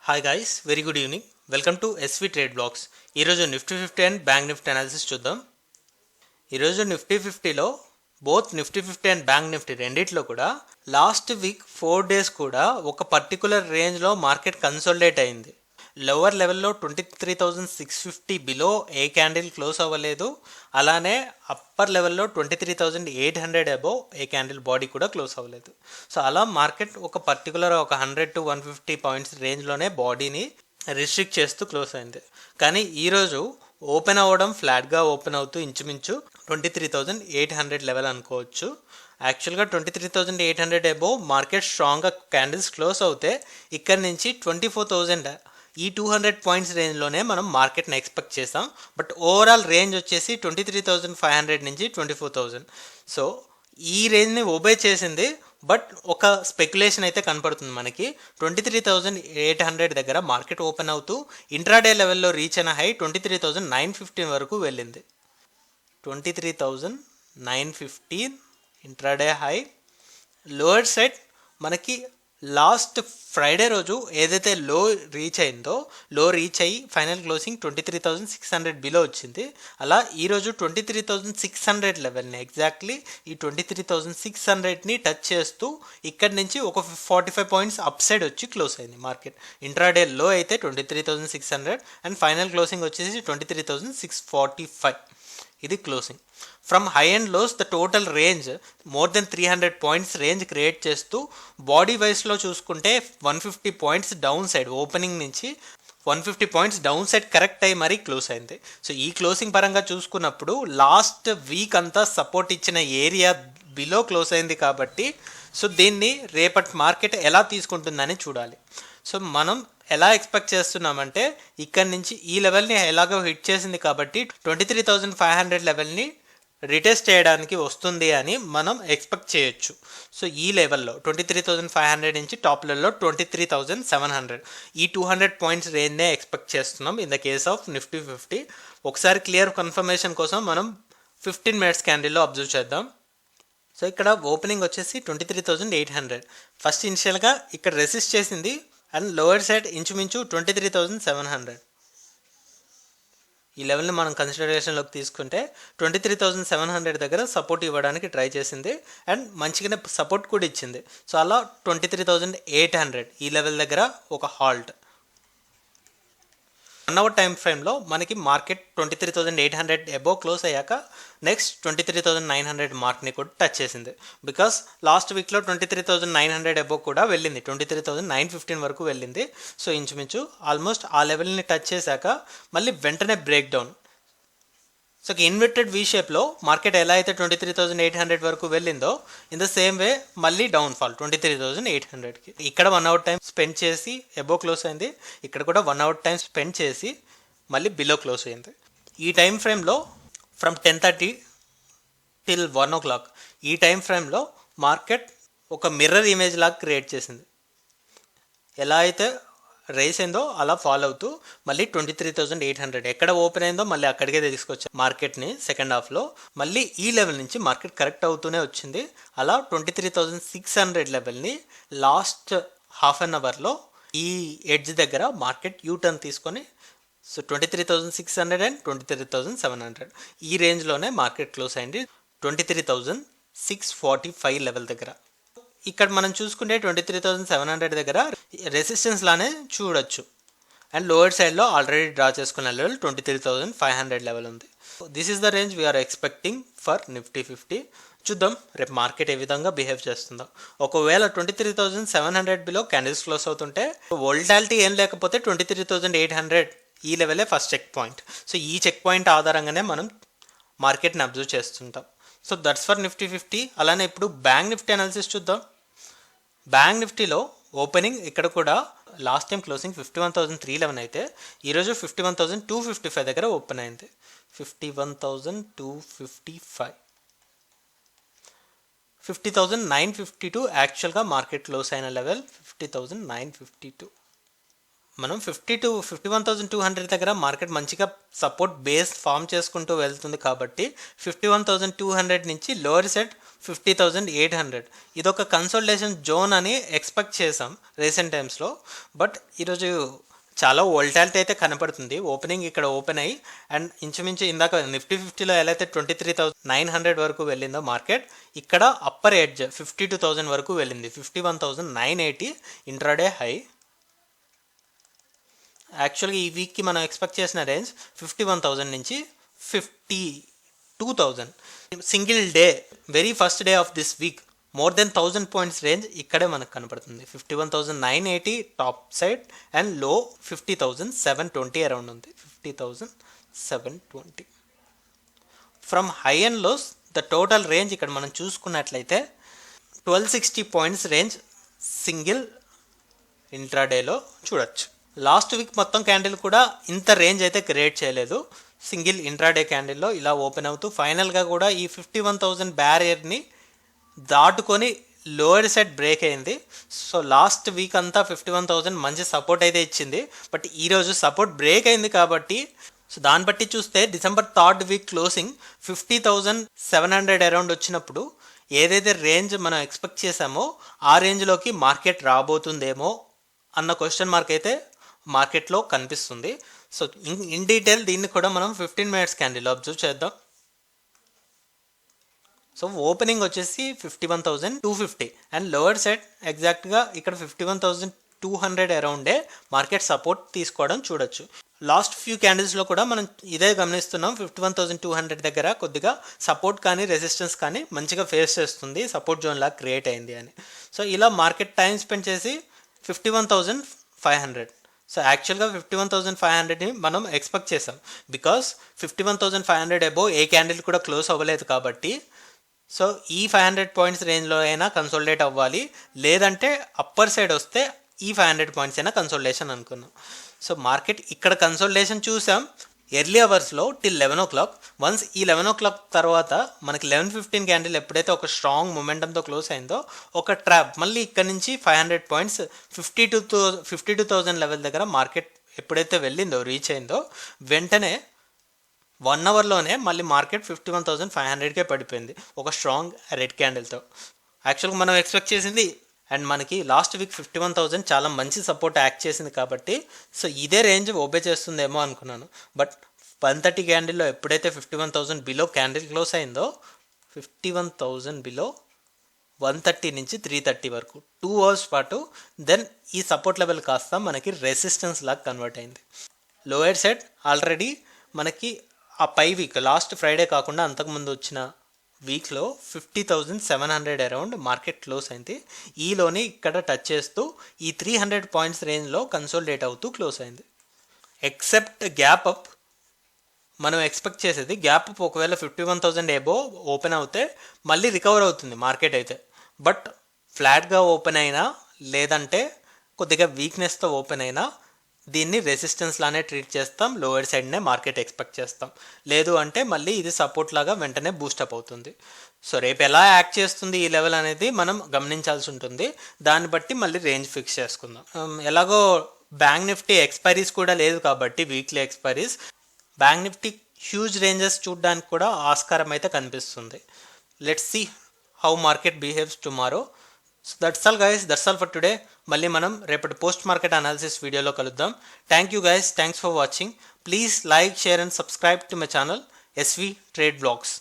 Hi guys, very good evening. Welcome to SV trade blogs. ఈరోజు Nifty 50 and bank Nifty analysis చూద్దాం. ఈరోజు నిఫ్టీ 50లో both Nifty 50 and bank Nifty రెండిట్లో కూడా లాస్ట్ వీక్ 4 days కూడా ఒక పర్టికులర్ రేంజ్లో మార్కెట్ కన్సోలిడేట్ అయింది. లోవర్ లెవెల్లో 23,650 బిలో ఏ క్యాండిల్ క్లోజ్ అవ్వలేదు. అలానే అప్పర్ లెవెల్లో 23,800 అబోవ్ ఏ క్యాండిల్ బాడీ కూడా క్లోజ్ అవ్వలేదు. సో అలా మార్కెట్ ఒక పర్టికులర్ ఒక 100 to 150 పాయింట్స్ రేంజ్లోనే బాడీని రిస్ట్రిక్ట్ చేస్తూ క్లోజ్ అయింది. కానీ ఈరోజు ఓపెన్ అవ్వడం ఫ్లాట్గా ఓపెన్ అవుతూ ఇంచుమించు 23,800 లెవెల్ అనుకోవచ్చు. యాక్చువల్గా 23,800 అబోవ్ మార్కెట్ స్ట్రాంగ్గా క్యాండిల్స్ క్లోజ్ అవుతే ఇక్కడ నుంచి 24,000 ఈ 200 పాయింట్స్ రేంజ్లోనే మనం మార్కెట్ని ఎక్స్పెక్ట్ చేసాం. బట్ ఓవరాల్ రేంజ్ వచ్చేసి 23,500 నుంచి 24,000. సో ఈ రేంజ్ని ఒబే చేసింది. బట్ ఒక స్పెక్యులేషన్ అయితే కనపడుతుంది మనకి. 23,800 దగ్గర మార్కెట్ ఓపెన్ అవుతూ ఇంట్రాడే లెవెల్లో రీచ్ అయిన హై 23,915 వరకు వెళ్ళింది. 23,915 ఇంట్రాడే హై. లోయర్ సైడ్ మనకి లాస్ట్ ఫ్రైడే రోజు ఏదైతే లో రీచ్ అయ్యి ఫైనల్ క్లోజింగ్ 23,600 బిలో వచ్చింది. అలా ఈరోజు 23,600 లెవెల్ని ఎగ్జాక్ట్లీ ఈ 23,600ని టచ్ చేస్తూ ఇక్కడి నుంచి ఒక 45 పాయింట్స్ అప్ సైడ్ వచ్చి క్లోజ్ అయింది మార్కెట్. ఇంట్రాడే లో అయితే 23,600 అండ్ ఫైనల్ క్లోజింగ్ వచ్చేసి 23,645. ఇది closing. From high and lows the total range more than 300 points range create చేస్తూ బాడీ వైస్లో చూసుకుంటే 150 పాయింట్స్ డౌన్ సైడ్ ఓపెనింగ్ నుంచి 150 పాయింట్స్ డౌన్ సైడ్ కరెక్ట్ అయ్యి మరీ క్లోజ్ అయింది. సో ఈ క్లోజింగ్ పరంగా చూసుకున్నప్పుడు లాస్ట్ వీక్ అంతా సపోర్ట్ ఇచ్చిన ఏరియా బిలో క్లోజ్ అయింది కాబట్టి సో దీన్ని రేపటి మార్కెట్ ఎలా తీసుకుంటుందని చూడాలి. సో మనం ఎలా ఎక్స్పెక్ట్ చేస్తున్నామంటే ఇక్కడ నుంచి ఈ లెవెల్ని ఎలాగో హిట్ చేసింది కాబట్టి 23,500 లెవెల్ని రిటెస్ట్ చేయడానికి వస్తుంది అని మనం ఎక్స్పెక్ట్ చేయొచ్చు. సో ఈ లెవెల్లో 23,500 నుంచి టాప్ లెవెల్లో 23,700 ఈ 200 పాయింట్స్ రేంజ్నే ఎక్స్పెక్ట్ చేస్తున్నాం in the case of Nifty 50. ఒకసారి క్లియర్ కన్ఫర్మేషన్ కోసం మనం 15 minutes క్యాండిల్లో అబ్జర్వ్ చేద్దాం. సో ఇక్కడ ఓపెనింగ్ వచ్చేసి 23,800. ఫస్ట్ ఇనిషియల్గా ఇక్కడ రెసిస్ట్ చేసింది అండ్ లోవర్ సైడ్ ఇంచుమించు 23,700. ఈ లెవెల్ని మనం కన్సిడరేషన్లోకి తీసుకుంటే 23,700 దగ్గర సపోర్ట్ ఇవ్వడానికి ట్రై చేసింది అండ్ మంచిగానే సపోర్ట్ కూడా ఇచ్చింది. సో అలా 23,800 ఈ లెవెల్ దగ్గర ఒక హాల్ట్. 1 hour టైం ఫ్రేమ్లో మనకి మార్కెట్ 23,800 అబోవ్ క్లోజ్ అయ్యాక నెక్స్ట్ 23,900 మార్క్ని కూడా టచ్ చేసింది. బికాస్ లాస్ట్ వీక్లో 23,900 అబోవ్ కూడా వెళ్ళింది, 23,915 వరకు వెళ్ళింది. సో ఇంచుమించు ఆల్మోస్ట్ ఆ లెవెల్ని టచ్ చేశాక మళ్ళీ వెంటనే break down. So inverted we షేప్లో మార్కెట్ ఎలా అయితే 23,800 వరకు వెళ్ళిందో ఇన్ ద సేమ్ వే మళ్ళీ డౌన్ఫాల్ 23,800కి. ఇక్కడ 1 hour టైం స్పెండ్ చేసి అబోవ్ క్లోజ్ అయింది. ఇక్కడ కూడా 1 hour టైం స్పెండ్ చేసి మళ్ళీ బిలో క్లోజ్ అయింది. ఈ టైం ఫ్రేమ్లో ఫ్రమ్ 10:30 till 1 o'clock ఈ టైం ఫ్రేమ్లో మార్కెట్ ఒక మిర్రర్ ఇమేజ్ లాగా క్రియేట్ చేసింది. ఎలా అయితే రైస్ అయిందో అలా ఫాలో అవుతూ మళ్ళీ 23,800 ఎక్కడ ఓపెన్ అయిందో మళ్ళీ అక్కడికే తీసుకొచ్చాం మార్కెట్ని. సెకండ్ హాఫ్లో మళ్ళీ ఈ లెవెల్ నుంచి మార్కెట్ కరెక్ట్ అవుతూనే వచ్చింది. అలా 23,600 లెవెల్ని లాస్ట్ హాఫ్ అన్ అవర్లో ఈ ఎడ్జ్ దగ్గర మార్కెట్ యూటర్న్ తీసుకొని సో 23,600 అండ్ 23,700 ఈ రేంజ్లోనే మార్కెట్ క్లోజ్ అయింది 23,645 లెవెల్ దగ్గర. ఇక్కడ మనం చూసుకుంటే 23,700 దగ్గర రెసిస్టెన్స్ లానే చూడొచ్చు అండ్ లోవర్ సైడ్లో ఆల్రెడీ డ్రా చేసుకున్న లెవెల్ 23,500 లెవెల్ ఉంది. This is the range we are expecting for Nifty 50. చూద్దాం రేపు మార్కెట్ ఏ విధంగా బిహేవ్ చేస్తుందో. ఒకవేళ 23,700 బిలో క్యాండిల్స్ క్లోజ్ అవుతుంటే వోల్టాలిటీ ఏం లేకపోతే 23,800 ఈ లెవెలే ఫస్ట్ చెక్ పాయింట్. సో ఈ చెక్ పాయింట్ ఆధారంగానే మనం మార్కెట్ని అబ్జర్వ్ చేస్తుంటాం. So that's for Nifty 50. అలానే ఇప్పుడు బ్యాంక్ నిఫ్టీ అనాలిసిస్ చూద్దాం. బ్యాంక్ నిఫ్టీలో ఓపెనింగ్ ఇక్కడ కూడా లాస్ట్ టైం క్లోజింగ్ 51,311 అయితే ఈరోజు 51,255 దగ్గర ఓపెన్ అయింది. 51,255 50,952 యాక్చువల్గా మార్కెట్ క్లోజ్ అయిన లెవెల్ 50,952. మనం 51,200 దగ్గర మార్కెట్ మంచిగా సపోర్ట్ బేస్ ఫామ్ చేసుకుంటూ వెళ్తుంది కాబట్టి 51,200 నుంచి లోవర్ సెట్ 50,800. ఇదొక కన్సోలిడేషన్ జోన్ అని ఎక్స్పెక్ట్ చేసాం రీసెంట్ టైమ్స్లో. బట్ ఈరోజు చాలా వోల్టాలిటీ అయితే కనపడుతుంది. ఓపెనింగ్ ఇక్కడ ఓపెన్ అయ్యి అండ్ ఇంచుమించు ఇందాక నిఫ్టీ 50లో ఎలా అయితే 23,900 వరకు వెళ్ళిందో మార్కెట్, ఇక్కడ అప్పర్ ఎడ్జ్ 52,000 వరకు వెళ్ళింది. 51,980 ఇంట్రాడే హై. యాక్చువల్గా ఈ వీక్కి మనం ఎక్స్పెక్ట్ చేసిన రేంజ్ 51,000 నుంచి 52,000. Single day, very first day of this week more than 1,000 points range ఇక్కడే మనకు కనపడుతుంది. 51,980 టాప్ సైడ్ అండ్ లో 50,720 అరౌండ్ ఉంది. 50,720 from high and lows. The total range ఇక్కడ మనం చూసుకున్నట్లయితే 1,260 పాయింట్స్ రేంజ్ సింగిల్ ఇంట్రాడేలో చూడొచ్చు. లాస్ట్ వీక్ మొత్తం క్యాండిల్ కూడా ఇంత రేంజ్ అయితే క్రియేట్ చేయలేదు. సింగిల్ ఇంట్రాడే క్యాండిల్లో ఇలా ఓపెన్ అవుతూ ఫైనల్గా కూడా ఈ 51,000 బ్యారియర్ని దాటుకొని లోయర్ సైడ్ బ్రేక్ అయింది. సో లాస్ట్ వీక్ అంతా 51,000 మంచి సపోర్ట్ అయితే ఇచ్చింది. బట్ ఈరోజు సపోర్ట్ బ్రేక్ అయింది కాబట్టి సో దాన్ని బట్టి చూస్తే December 3rd week closing 50,700 around వచ్చినప్పుడు ఏదైతే రేంజ్ మనం ఎక్స్పెక్ట్ చేసామో ఆ రేంజ్లోకి మార్కెట్ రాబోతుందేమో అన్న క్వశ్చన్ మార్క్ అయితే మార్కెట్లో కనిపిస్తుంది. సో ఇన్ డీటెయిల్ దీన్ని కూడా మనం 15 మినిట్స్ క్యాండిల్ అబ్జర్వ్ చేద్దాం. సో ఓపెనింగ్ వచ్చేసి 51,250 అండ్ లోవర్ సైడ్ ఎగ్జాక్ట్గా ఇక్కడ 51,200 అరౌండే మార్కెట్ సపోర్ట్ తీసుకోవడం చూడొచ్చు. లాస్ట్ ఫ్యూ క్యాండిల్స్లో కూడా మనం ఇదే గమనిస్తున్నాం. 51,200 దగ్గర కొద్దిగా సపోర్ట్ కానీ రెసిస్టెన్స్ కానీ మంచిగా ఫేస్ చేస్తుంది, సపోర్ట్ జోన్ లాగా క్రియేట్ అయింది అని. సో ఇలా మార్కెట్ టైం స్పెండ్ చేసి 51,500. సో యాక్చువల్గా 51,500ని మనం ఎక్స్పెక్ట్ చేసాం. బికాస్ 51,500 అబోవ్ ఏ క్యాండిల్ కూడా క్లోజ్ అవ్వలేదు కాబట్టి సో ఈ 500 పాయింట్స్ రేంజ్లో అయినా కన్సోలిడేట్ అవ్వాలి, లేదంటే అప్పర్ సైడ్ వస్తే ఈ 500 పాయింట్స్ అయినా కన్సోలిడేషన్ అనుకున్నాం. సో మార్కెట్ ఇక్కడ కన్సోలిడేషన్ చూసాం ఎర్లీ అవర్స్లో టిల్ 11 o'clock. వన్స్ ఈ 11 o'clock తర్వాత మనకి 11:15 క్యాండిల్ ఎప్పుడైతే ఒక స్ట్రాంగ్ మొమెంటంతో క్లోజ్ అయిందో ఒక ట్రాప్ మళ్ళీ ఇక్కడ నుంచి 500 పాయింట్స్ 52,000 లెవెల్ దగ్గర మార్కెట్ ఎప్పుడైతే వెళ్ళిందో రీచ్ అయిందో వెంటనే 1 అవర్లోనే మళ్ళీ మార్కెట్ 51,500కే పడిపోయింది ఒక స్ట్రాంగ్ రెడ్ క్యాండిల్తో. యాక్చువల్గా మనం ఎక్స్పెక్ట్ చేసింది అండ్ మనకి లాస్ట్ వీక్ 51,000 చాలా మంచి సపోర్ట్ యాక్ట్ చేసింది కాబట్టి సో ఇదే రేంజ్ ఓబే చేస్తుందేమో అనుకున్నాను. బట్ 130 క్యాండిల్లో ఎప్పుడైతే 51,000 బిలో క్యాండిల్ క్లోజ్ అయిందో 51,000 బిలో 130 నుంచి 330 వరకు 2 అవర్స్ పాటు దెన్ ఈ సపోర్ట్ లెవెల్ కాస్త మనకి రెసిస్టెన్స్ లాగా కన్వర్ట్ అయింది. లోయర్ సైడ్ ఆల్రెడీ మనకి ఆ పై వీక్ లాస్ట్ ఫ్రైడే కాకుండా అంతకుముందు వచ్చిన వీక్లో 50,700 అరౌండ్ మార్కెట్ క్లోజ్ అయింది. ఈలోని ఇక్కడ టచ్ చేస్తూ ఈ 300 పాయింట్స్ రేంజ్లో కన్సోలిడేట్ అవుతూ క్లోజ్ అయింది. ఎక్సెప్ట్ గ్యాప్ అప్ మనం ఎక్స్పెక్ట్ చేసేది గ్యాప్ అప్ ఒకవేళ 51,000 ఎబో ఓపెన్ అవుతే మళ్ళీ రికవర్ అవుతుంది మార్కెట్ అయితే. బట్ ఫ్లాట్గా ఓపెన్ అయినా లేదంటే కొద్దిగా వీక్నెస్తో ఓపెన్ అయినా దీన్ని రెసిస్టెన్స్ లానే ట్రీట్ చేస్తాం, లోవర్ సైడ్నే మార్కెట్ ఎక్స్పెక్ట్ చేస్తాం. లేదు అంటే మళ్ళీ ఇది సపోర్ట్ లాగా వెంటనే బూస్టప్ అవుతుంది. సో రేపు ఎలా యాక్ట్ చేస్తుంది ఈ లెవెల్ అనేది మనం గమనించాల్సి ఉంటుంది. దాన్ని బట్టి మళ్ళీ రేంజ్ ఫిక్స్ చేసుకుందాం. ఎలాగో బ్యాంక్ నిఫ్టీ ఎక్స్పైరీస్ కూడా లేదు కాబట్టి weekly expiries bank Nifty huge ranges చూడడానికి కూడా ఆస్కారం అయితే కనిపిస్తుంది. Let's see how market behaves tomorrow. So that's all guys, that's all for today. మళ్ళీ మనం రేపటి పోస్ట్ మార్కెట్ అనాలిసిస్ వీడియోలో కలుద్దాం. Thank you guys, thanks for watching. Please like, share and subscribe to my channel SV trade blogs.